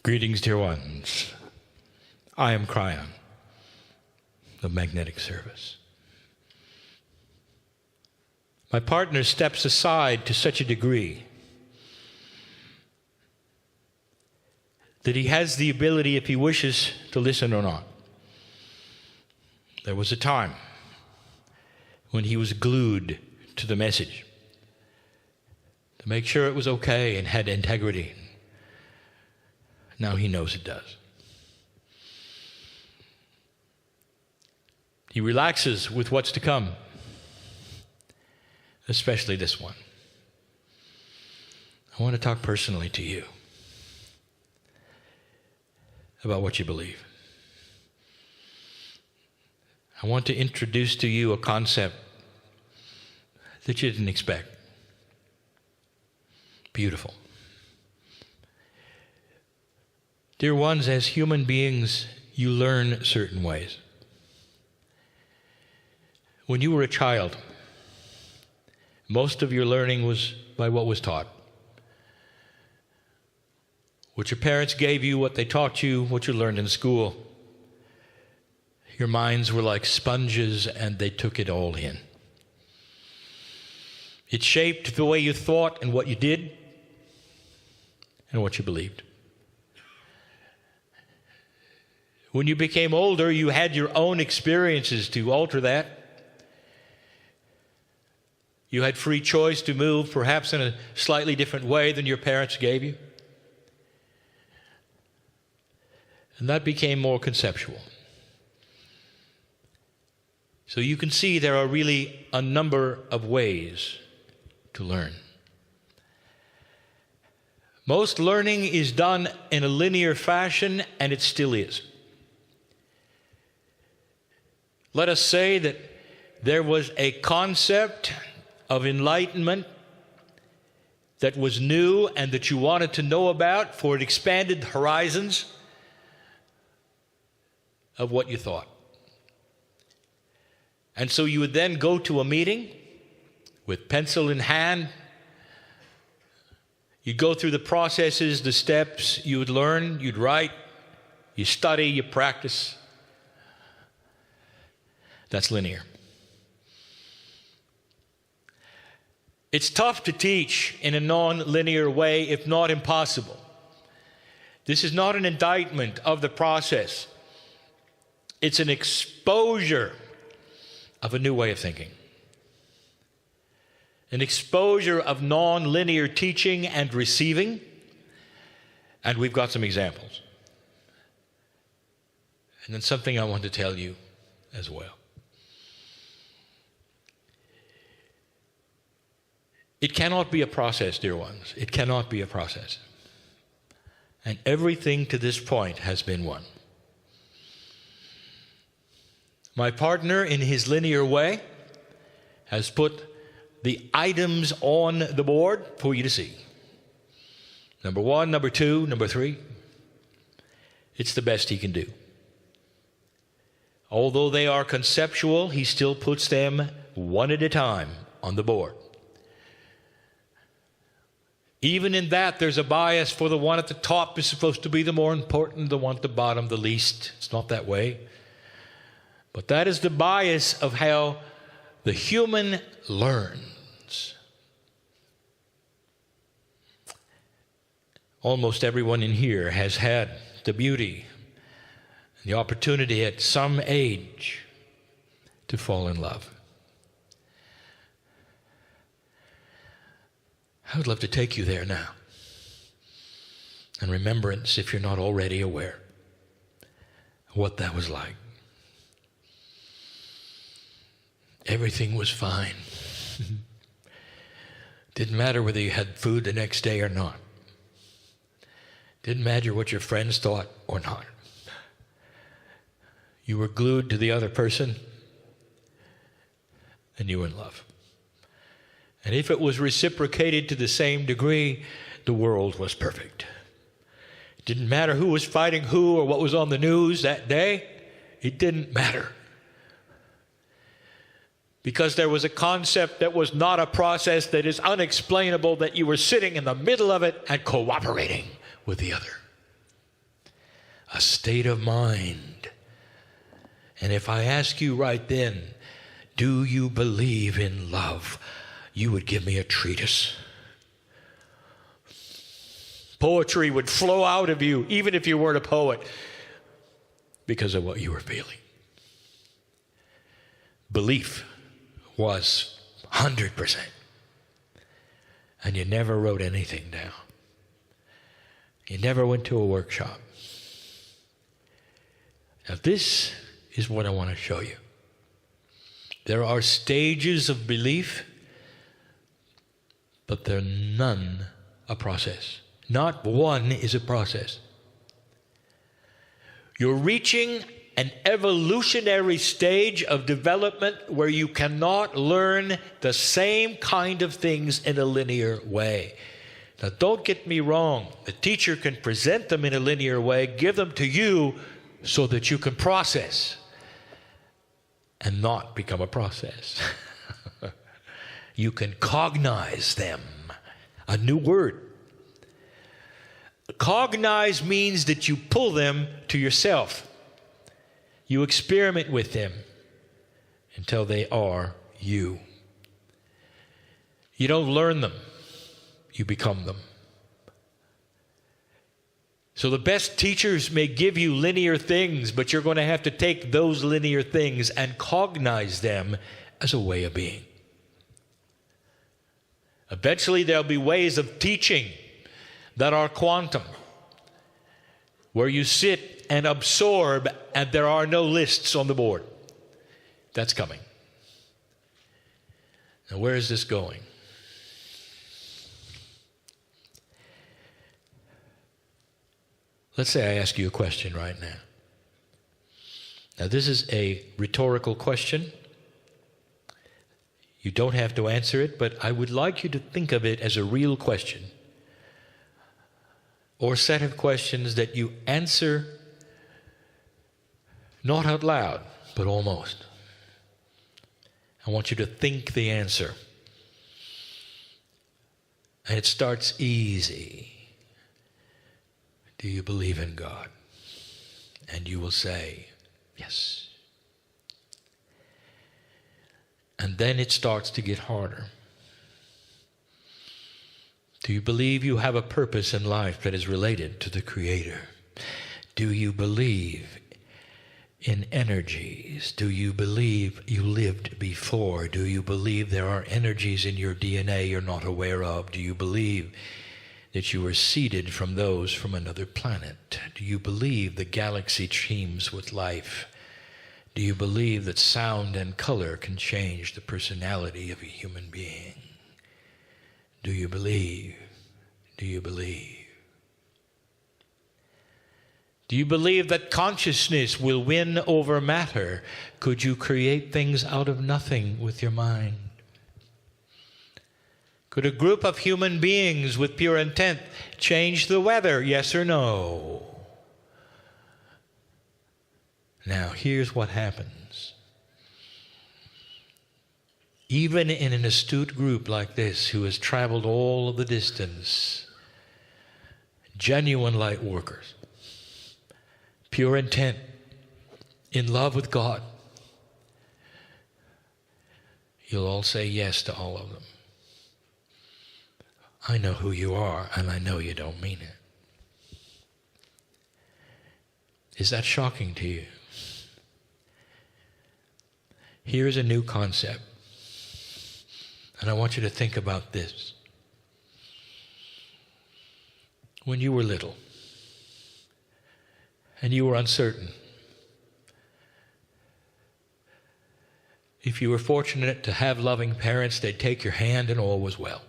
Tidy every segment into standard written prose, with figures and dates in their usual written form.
Greetings, dear ones. I am Kryon, the magnetic service. My partner steps aside to such a degree that he has the ability, if he wishes, to listen or not. There was a time when he was glued to the message to make sure it was okay and had integrity. Now he knows it does. He relaxes with what's to come, especially this one. I want to talk personally to you about what you believe. I want to introduce to you a concept that you didn't expect. Beautiful. Dear ones, as human beings, you learn certain ways. When you were a child, most of your learning was by what was taught. What your parents gave you, what they taught you, what you learned in school. Your minds were like sponges and they took it all in. It shaped the way you thought and what you did and what you believed. When you became older, you had your own experiences to alter that. You had free choice to move, perhaps in a slightly different way than your parents gave you. And that became more conceptual. So you can see there are really a number of ways to learn. Most learning is done in a linear fashion, and it still is. Let us say that there was a concept of enlightenment that was new and that you wanted to know about, for it expanded the horizons of what you thought. And so you would then go to a meeting with pencil in hand. You'd go through the processes, the steps, you would learn, you'd write, you study, you practice. That's linear. It's tough to teach in a non-linear way, if not impossible. This is not an indictment of the process. It's an exposure of a new way of thinking. An exposure of non-linear teaching and receiving. And we've got some examples. And then something I want to tell you as well. It cannot be a process, dear ones. It cannot be a process. And everything to this point has been one. My partner, in his linear way, has put the items on the board for you to see. Number 1, number 2, number 3. It's the best he can do. Although they are conceptual, he still puts them one at a time on the board. Even in that, there's a bias for the one at the top is supposed to be the more important, the one at the bottom, the least. It's not that way. But that is the bias of how the human learns. Almost everyone in here has had the beauty and the opportunity at some age to fall in love. I would love to take you there now. In remembrance, if you're not already aware, what that was like. Everything was fine. Didn't matter whether you had food the next day or not. Didn't matter what your friends thought or not. You were glued to the other person, and you were in love. And if it was reciprocated to the same degree, the world was perfect. It didn't matter who was fighting who or what was on the news that day. It didn't matter. Because there was a concept that was not a process, that is unexplainable, that you were sitting in the middle of it and cooperating with the other. a state of mind. And if I ask you right then, do you believe in love? You would give me a treatise. Poetry would flow out of you, even if you weren't a poet, because of what you were feeling. Belief was 100%. And you never wrote anything down. You never went to a workshop. Now this is what I want to show you. There are stages of belief, but they're none a process. Not one is a process. You're reaching an evolutionary stage of development where you cannot learn the same kind of things in a linear way. Now, don't get me wrong. The teacher can present them in a linear way, give them to you so that you can process and not become a process. You can cognize them. A new word. Cognize means that you pull them to yourself. You experiment with them until they are you. You don't learn them. You become them. So the best teachers may give you linear things, but you're going to have to take those linear things and cognize them as a way of being. Eventually there'll be ways of teaching that are quantum, where you sit and absorb and there are no lists on the board. That's coming. Now, where is this going? Let's say I ask you a question right now. Now, this is a rhetorical question. You don't have to answer it, but I would like you to think of it as a real question, or set of questions that you answer not out loud, but almost. I want you to think the answer. And it starts easy. Do you believe in God? And you will say, yes. And then it starts to get harder. Do you believe you have a purpose in life that is related to the Creator? Do you believe in energies? Do you believe you lived before? Do you believe there are energies in your DNA you're not aware of? Do you believe that you were seeded from those from another planet? Do you believe the galaxy teems with life? Do you believe that sound and color can change the personality of a human being? Do you believe? Do you believe? Do you believe that consciousness will win over matter? Could you create things out of nothing with your mind? Could a group of human beings with pure intent change the weather? Yes or no? Now, here's what happens. Even in an astute group like this, who has traveled all of the distance, genuine light workers, pure intent, in love with God, you'll all say yes to all of them. I know who you are, and I know you don't mean it. Is that shocking to you? Here's a new concept. And I want you to think about this. When you were little, and you were uncertain, if you were fortunate to have loving parents, they'd take your hand and all was well.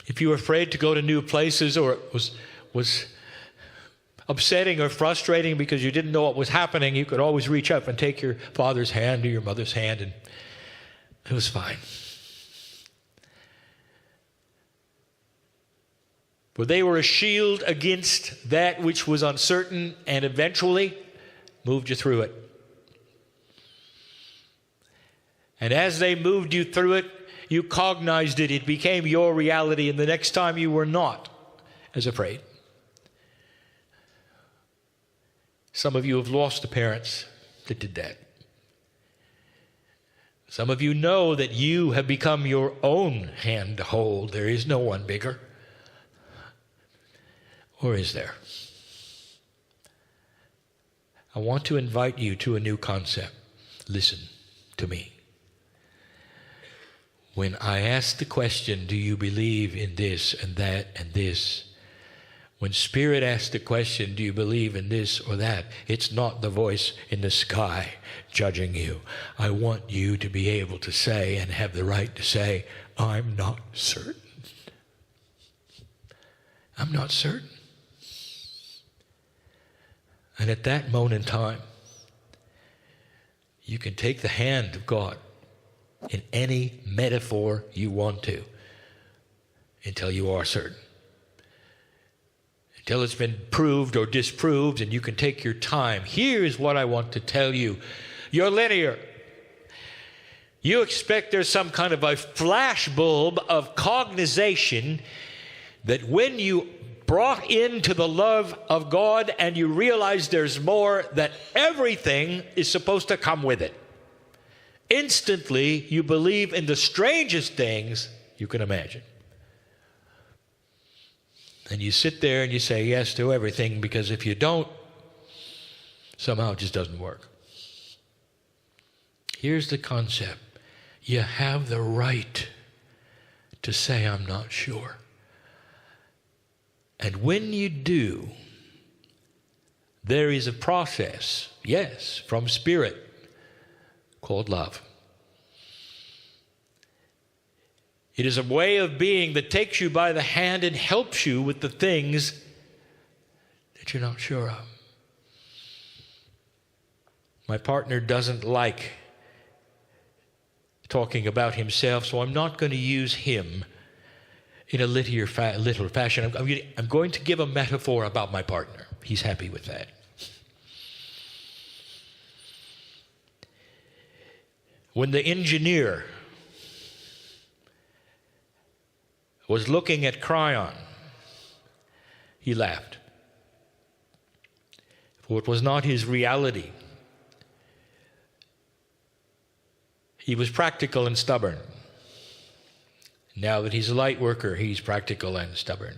If you were afraid to go to new places, or it was upsetting or frustrating because you didn't know what was happening, you could always reach up and take your father's hand or your mother's hand, and it was fine. For they were a shield against that which was uncertain, and eventually moved you through it. And as they moved you through it, you cognized it. It became your reality, and the next time you were not as afraid. Some of you have lost the parents that did that. Some of you know that you have become your own hand to hold. There is no one bigger. Or is there? I want to invite you to a new concept. Listen to me. When I ask the question, do you believe in this and that and this? When Spirit asks the question, do you believe in this or that? It's not the voice in the sky judging you. I want you to be able to say and have the right to say, I'm not certain. I'm not certain. And at that moment in time, you can take the hand of God in any metaphor you want to until you are certain. Until it's been proved or disproved, and you can take your time. Here's what I want to tell you. You're linear. You expect there's some kind of a flash bulb of cognization that when you brought into the love of God and you realize there's more, that everything is supposed to come with it. Instantly, you believe in the strangest things you can imagine. And you sit there and you say yes to everything, because if you don't, somehow it just doesn't work. Here's the concept. You have the right to say, I'm not sure. And when you do, there is a process, yes, from Spirit, called love. It is a way of being that takes you by the hand and helps you with the things that you're not sure of. My partner doesn't like talking about himself, so I'm not going to use him in a literal fashion. I'm going to give a metaphor about my partner. He's happy with that. When the engineer was looking at Kryon, he laughed. For it was not his reality. He was practical and stubborn. Now that he's a light worker, he's practical and stubborn.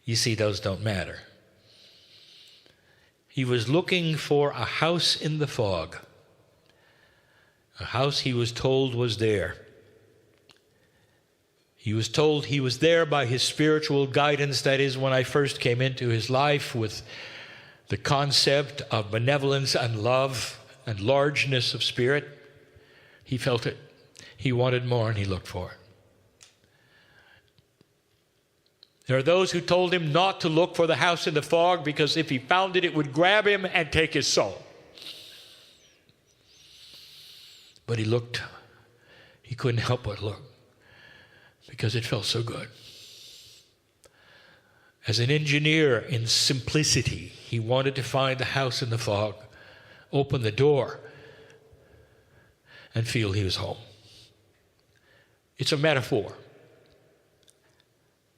You see, those don't matter. He was looking for a house in the fog. A house he was told was there. He was told he was there by his spiritual guidance. That is, when I first came into his life with the concept of benevolence and love and largeness of spirit, he felt it. He wanted more and he looked for it. There are those who told him not to look for the house in the fog because if he found it, it would grab him and take his soul. But he looked. He couldn't help but look because it felt so good. As an engineer in simplicity, he wanted to find the house in the fog, open the door, and feel he was home. It's a metaphor.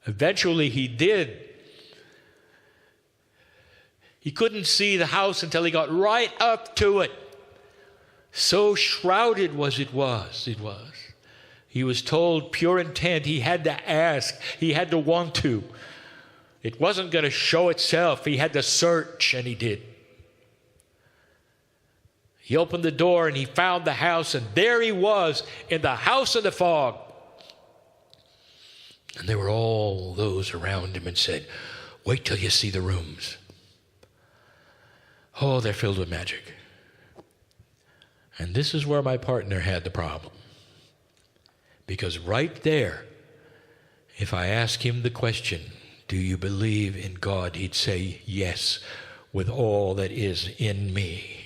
Eventually he did. He couldn't see the house until he got right up to it. So shrouded it was. He was told pure intent. He had to ask. He had to want to. It wasn't going to show itself. He had to search, and he did. He opened the door and he found the house, and there he was in the house of the fog. And there were all those around him and said, wait till you see the rooms. Oh, they're filled with magic. And this is where my partner had the problem. Because right there, if I ask him the question, do you believe in God? He'd say, yes, with all that is in me.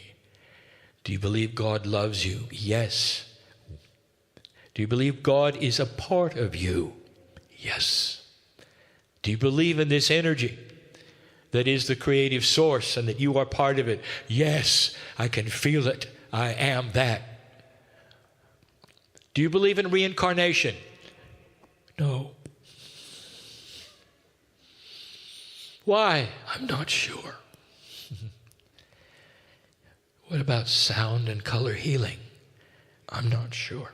Do you believe God loves you? Yes. Do you believe God is a part of you? Yes. Do you believe in this energy that is the creative source and that you are part of it? Yes, I can feel it. I am that. Do you believe in reincarnation? No. Why? I'm not sure. What about sound and color healing? I'm not sure.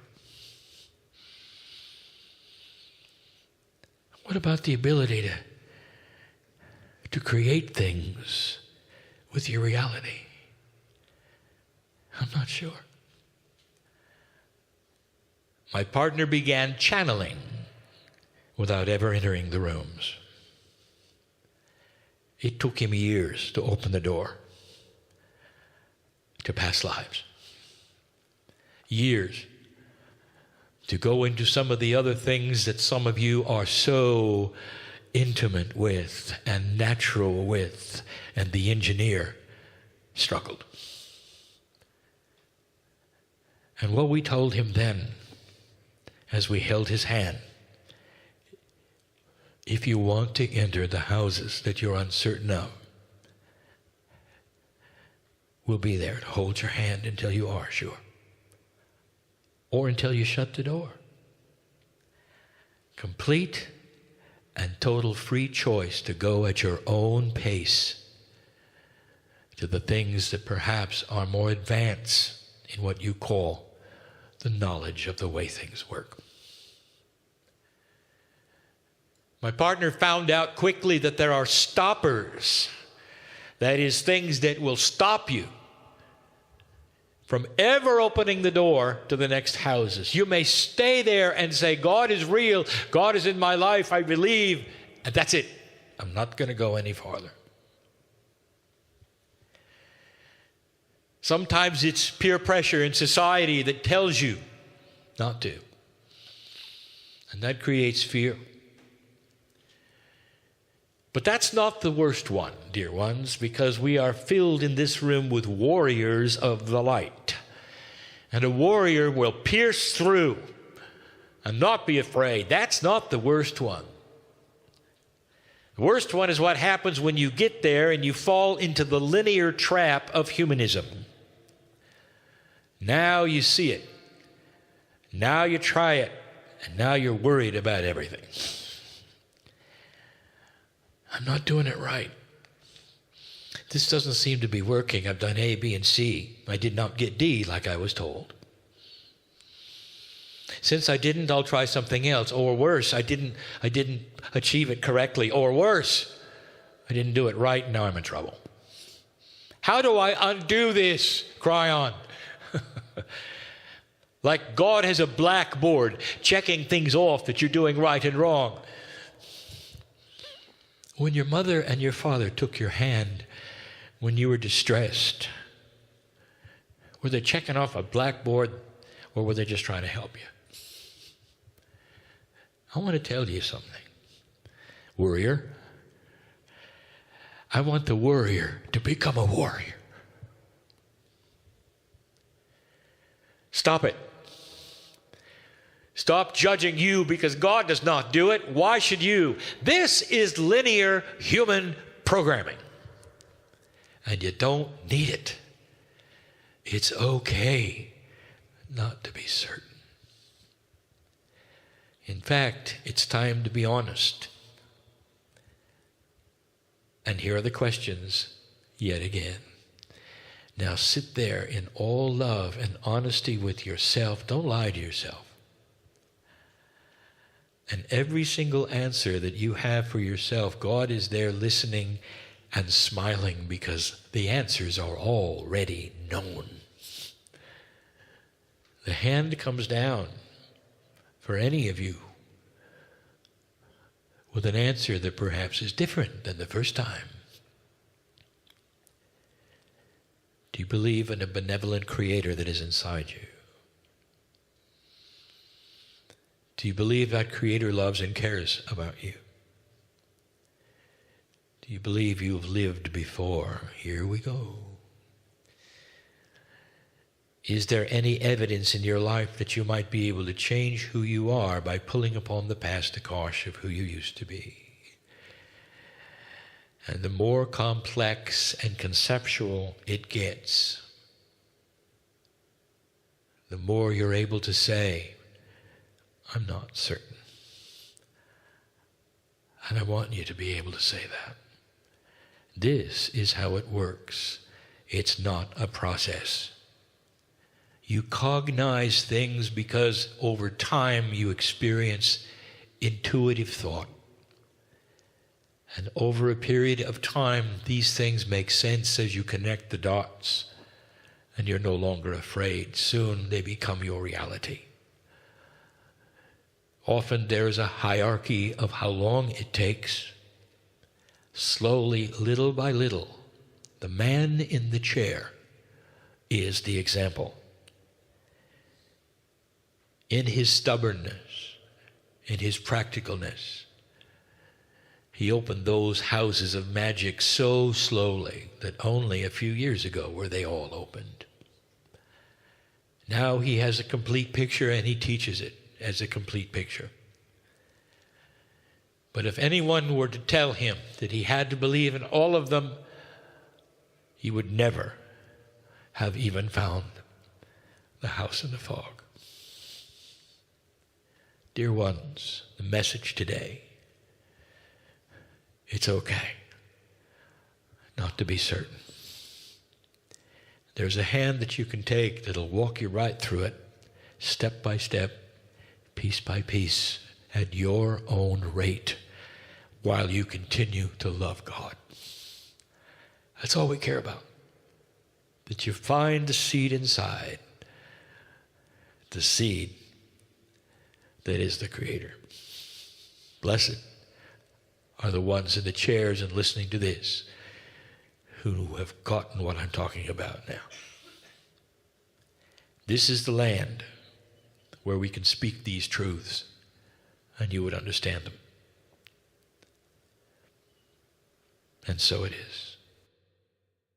What about the ability to create things with your reality? I'm not sure. My partner began channeling without ever entering the rooms. It took him years to open the door to past lives. Years to go into some of the other things that some of you are so intimate with and natural with, and the engineer struggled. And what we told him then, as we held his hand, if you want to enter the houses that you're uncertain of, we'll be there to hold your hand until you are sure, or until you shut the door. Complete and total free choice to go at your own pace to the things that perhaps are more advanced in what you call the knowledge of the way things work. My partner found out quickly that there are stoppers. That is, things that will stop you from ever opening the door to the next houses. You may stay there and say, God is real, God is in my life, I believe, and that's it. I'm not going to go any farther. Sometimes it's peer pressure in society that tells you not to. And that creates fear. But that's not the worst one, dear ones, because we are filled in this room with warriors of the light. And a warrior will pierce through and not be afraid. That's not the worst one. The worst one is what happens when you get there and you fall into the linear trap of humanism. Now you see it. Now you try it. And now you're worried about everything. I'm not doing it right. This doesn't seem to be working. I've done A, B, and C. I did not get D like I was told. Since I didn't, I'll try something else. Or worse, I didn't achieve it correctly. Or worse, I didn't do it right. Now I'm in trouble. How do I undo this? Kryon. Like God has a blackboard checking things off that you're doing right and wrong. When your mother and your father took your hand when you were distressed, were they checking off a blackboard, or were they just trying to help you? I want to tell you something. Worrier, I want the worrier to become a warrior. Stop it. Stop judging you because God does not do it. Why should you? This is linear human programming. And you don't need it. It's okay not to be certain. In fact, it's time to be honest. And here are the questions yet again. Now sit there in all love and honesty with yourself. Don't lie to yourself. And every single answer that you have for yourself, God is there listening and smiling because the answers are already known. The hand comes down for any of you with an answer that perhaps is different than the first time. Do you believe in a benevolent creator that is inside you? Do you believe that creator loves and cares about you? Do you believe you've lived before? Here we go. Is there any evidence in your life that you might be able to change who you are by pulling upon the past akash of who you used to be? And the more complex and conceptual it gets, the more you're able to say, I'm not certain. And I want you to be able to say that. This is how it works. It's not a process. You cognize things because over time you experience intuitive thought. And over a period of time, these things make sense as you connect the dots, and you're no longer afraid. Soon they become your reality. Often there is a hierarchy of how long it takes. Slowly, little by little, the man in the chair is the example. In his stubbornness, in his practicalness, he opened those houses of magic so slowly that only a few years ago were they all opened. Now he has a complete picture and he teaches it as a complete picture. But if anyone were to tell him that he had to believe in all of them, he would never have even found the house in the fog. Dear ones, the message today, it's okay not to be certain. There's a hand that you can take that'll walk you right through it, step by step, piece by piece, at your own rate, while you continue to love God. That's all we care about. That you find the seed inside, the seed that is the Creator. Blessed are the ones in the chairs and listening to this who have gotten what I'm talking about now. This is the land where we can speak these truths and you would understand them. And so it is.